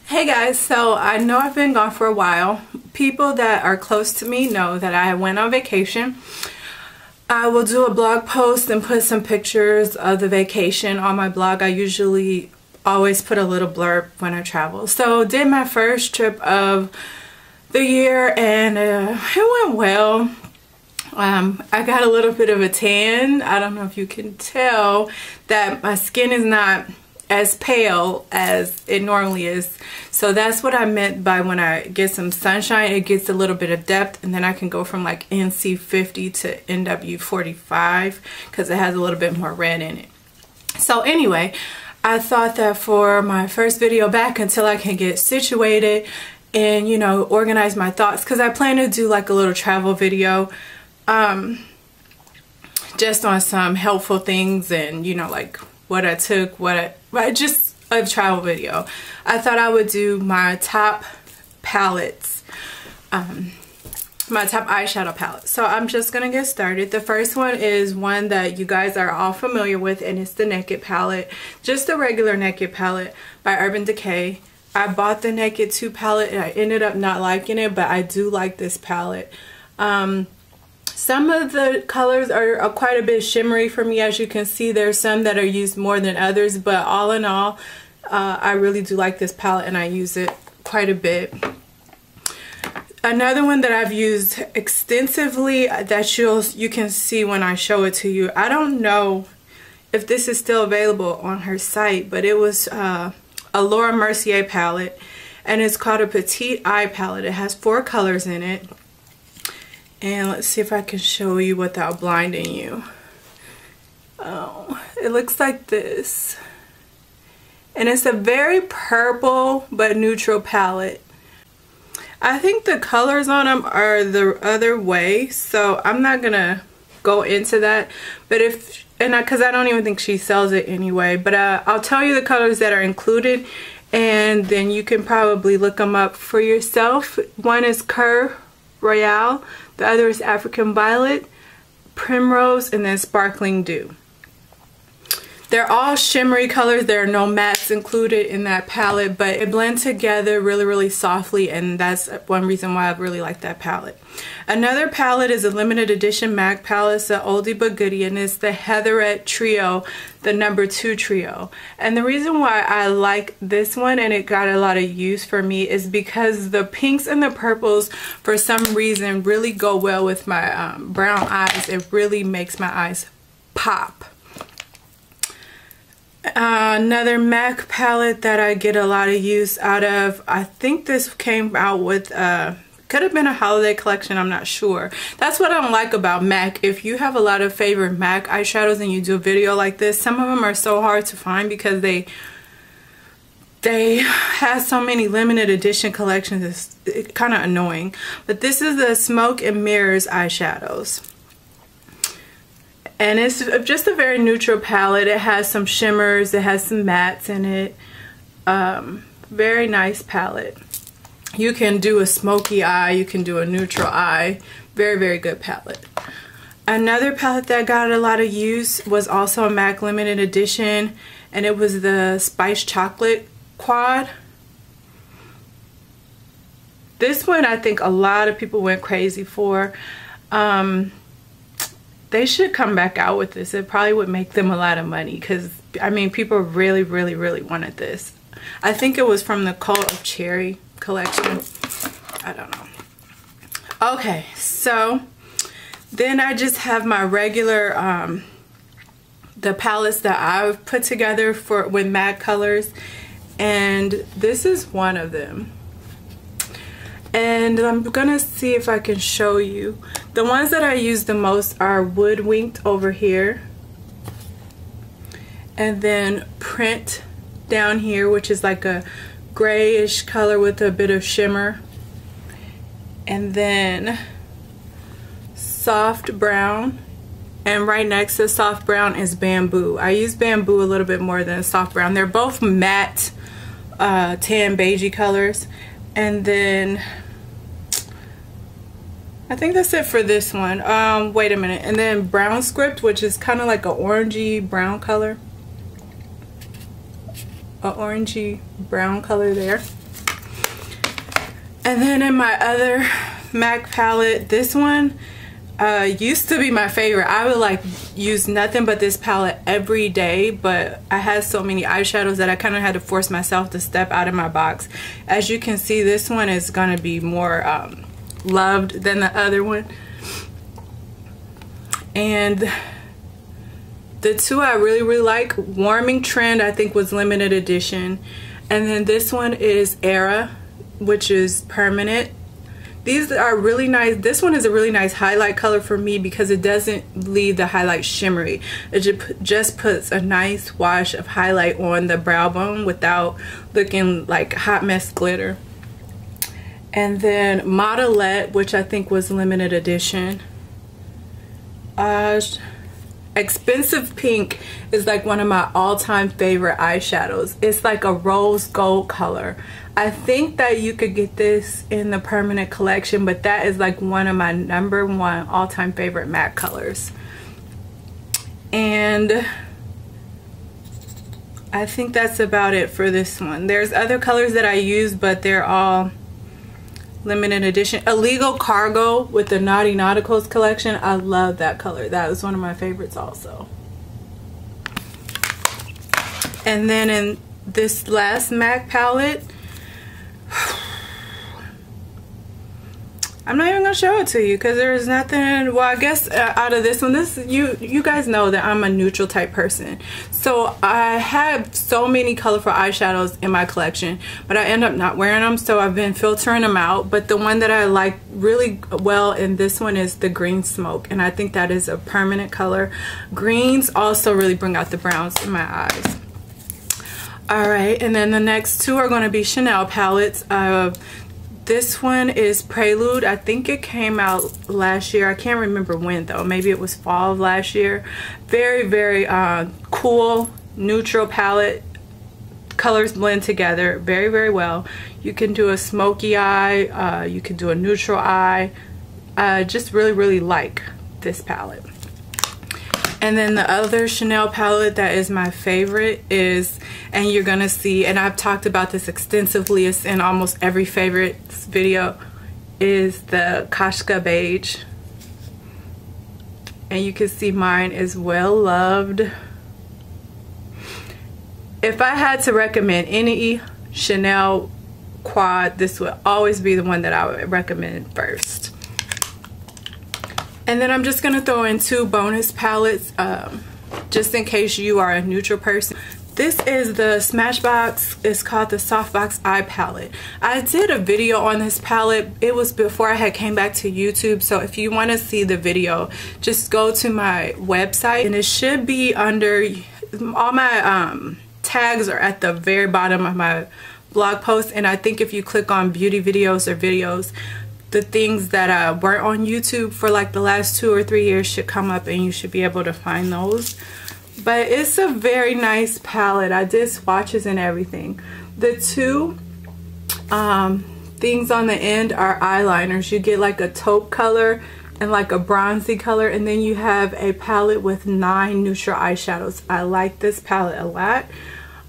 Hey guys, so I know I've been gone for a while. People that are close to me know that I went on vacation. I will do a blog post and put some pictures of the vacation on my blog. I usually always put a little blurb when I travel. So did my first trip of the year and it went well. I got a little bit of a tan. I don't know if you can tell that my skin is not as pale as it normally is. So that's what I meant by when I get some sunshine, it gets a little bit of depth, and then I can go from like NC 50 to NW 45 because it has a little bit more red in it. So anyway, I thought that for my first video back, until I can get situated and, you know, organize my thoughts, because I plan to do like a little travel video just on some helpful things and, you know, like what I took, just a travel video. I thought I would do my top palettes, my top eyeshadow palette. So I'm just gonna get started. The first one is one that you guys are all familiar with, and it's the Naked palette, just the regular Naked palette by Urban Decay. I bought the Naked 2 palette and I ended up not liking it, but I do like this palette. Some of the colors are quite a bit shimmery for me. As you can see, there's some that are used more than others, but all in all, I really do like this palette and I use it quite a bit. Another one that I've used extensively that you can see when I show it to you. I don't know if this is still available on her site, but it was a Laura Mercier palette, and it's called a Petite Eye palette. It has 4 colors in it. And let's see if I can show you without blinding you. Oh, it looks like this. And it's a very purple but neutral palette. I think the colors on them are the other way, so I'm not gonna go into that. But because I don't even think she sells it anyway, but I'll tell you the colors that are included, and then you can probably look them up for yourself. One is Cœur Royal. The other is African Violet, Primrose, and then Sparkling Dew. They're all shimmery colors. There are no mattes included in that palette, but it blends together really, really softly, and that's one reason why I really like that palette. Another palette is a limited edition MAC palette. It's an oldie but goodie, and it's the Heatherette Trio, the #2 trio. And the reason why I like this one, and it got a lot of use for me, is because the pinks and the purples, for some reason, really go well with my brown eyes. It really makes my eyes pop. Another MAC palette that I get a lot of use out of, I think this came out with, could have been a holiday collection, I'm not sure. That's what I don't like about MAC. If you have a lot of favorite MAC eyeshadows and you do a video like this, some of them are so hard to find because they have so many limited edition collections. It's kind of annoying. But this is the Smoke and Mirrors eyeshadows. And it's just a very neutral palette. It has some shimmers, it has some mattes in it. Very nice palette. You can do a smoky eye, you can do a neutral eye. Very, very good palette. Another palette that got a lot of use was also a MAC limited edition, and it was the Spice Chocolate Quad. This one I think a lot of people went crazy for. They should come back out with this. It probably would make them a lot of money because, I mean, people really, really, really wanted this. I think it was from the Cult of Cherry collection. I don't know. Okay, so then I just have my regular, the palettes that I've put together with MAC colors. And this is one of them. And I'm gonna see if I can show you. The ones that I use the most are Woodwinked over here, and then Print down here, which is like a grayish color with a bit of shimmer, and then Soft Brown, and right next to Soft Brown is Bamboo. I use Bamboo a little bit more than Soft Brown. They're both matte tan beigey colors. And then I think that's it for this one. Wait a minute. And then Brown Script, which is kind of like an orangey brown color. a orangey brown color there. And then in my other MAC palette, this one used to be my favorite. I would like use nothing but this palette every day, but I had so many eyeshadows that I kind of had to force myself to step out of my box. As you can see, this one is going to be more loved than the other one. And the two I really like, Warming Trend I think was limited edition, and then this one is Era, which is permanent. These are really nice. This one is a really nice highlight color for me because it doesn't leave the highlight shimmery. It just puts a nice wash of highlight on the brow bone without looking like hot mess glitter. And then Modelette, which I think was limited edition. Expensive Pink is like one of my all-time favorite eyeshadows. It's like a rose gold color. I think that you could get this in the permanent collection, but that is like one of my #1 all-time favorite MAC colors. And I think that's about it for this one. There's other colors that I use, but they're all limited edition. Illegal Cargo with the Naughty Nauticals collection. I love that color. That was one of my favorites also. And then in this last MAC palette, I'm not even gonna show it to you because there's nothing. Well, I guess out of this one, you guys know that I'm a neutral type person, so I have so many colorful eyeshadows in my collection, but I end up not wearing them, so I've been filtering them out. But the one that I like really well in this one is the Green Smoke, and I think that is a permanent color. Greens also really bring out the browns in my eyes. Alright, and then the next two are going to be Chanel palettes. This one is Prelude. I think it came out last year. I can't remember when though. Maybe it was fall of last year. Very cool, neutral palette. Colors blend together very well. You can do a smoky eye. You can do a neutral eye. Just really like this palette. And then the other Chanel palette that is my favorite is, and you're gonna see, and I've talked about this extensively, it's in almost every favorites video, is the Kashka Beige. And you can see mine is well loved. If I had to recommend any Chanel quad, this would always be the one that I would recommend first. And then I'm just going to throw in two bonus palettes just in case you are a neutral person. This is the Smashbox. It's called the Softbox Eye Palette. I did a video on this palette. It was before I had came back to YouTube. So if you want to see the video, just go to my website. And it should be under, all my tags are at the very bottom of my blog post. And I think if you click on beauty videos or videos, the things that weren't on YouTube for like the last 2 or 3 years should come up and you should be able to find those. But it's a very nice palette. I did swatches and everything. The two things on the end are eyeliners. You get like a taupe color and like a bronzy color, and then you have a palette with 9 neutral eyeshadows. I like this palette a lot.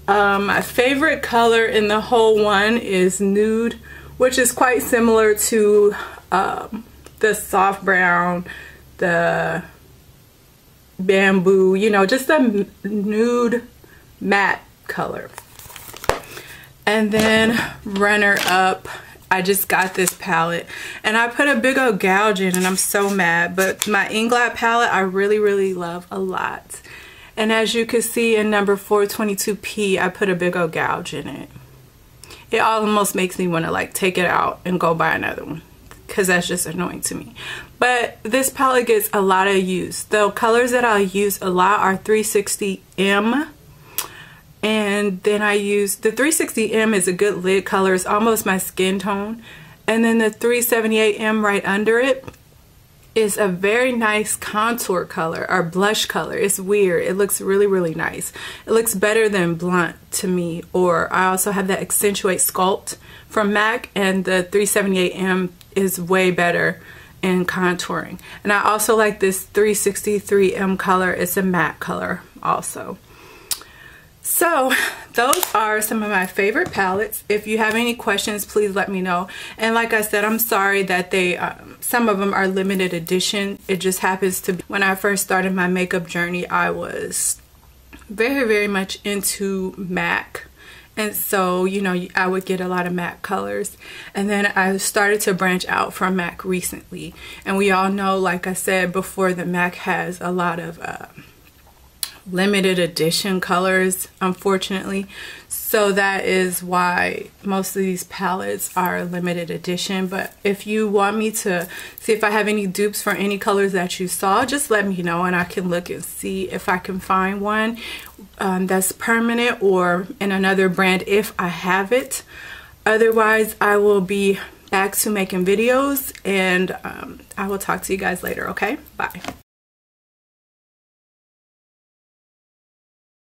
My favorite color in the whole one is Nude, which is quite similar to the soft brown, the bamboo, you know, just a nude matte color. And then runner up, I just got this palette and I put a big old gouge in and I'm so mad, but my Inglot palette I really love a lot. And as you can see in number 422P, I put a big old gouge in it. It almost makes me want to like take it out and go buy another one because that's just annoying to me. But this palette gets a lot of use. The colors that I use a lot are 360M, and then I use the 360M is a good lid color. It's almost my skin tone. And then the 378M right under it is a very nice contour color or blush color. It's weird. It looks really nice. It looks better than Blunt to me. Or I also have that Accentuate Sculpt from MAC, and the 378M is way better in contouring. And I also like this 363M color. It's a matte color also. So those are some of my favorite palettes. If you have any questions, please let me know. And like I said, I'm sorry that they some of them are limited edition. It just happens to be when I first started my makeup journey, I was very much into MAC. And so, you know, I would get a lot of MAC colors. And then I started to branch out from MAC recently. And we all know, like I said before, the MAC has a lot of limited edition colors, unfortunately. So that is why most of these palettes are limited edition. But if you want me to see if I have any dupes for any colors that you saw, just let me know and I can look and see if I can find one that's permanent or in another brand if I have it. Otherwise, I will be back to making videos, and I will talk to you guys later. Okay, bye.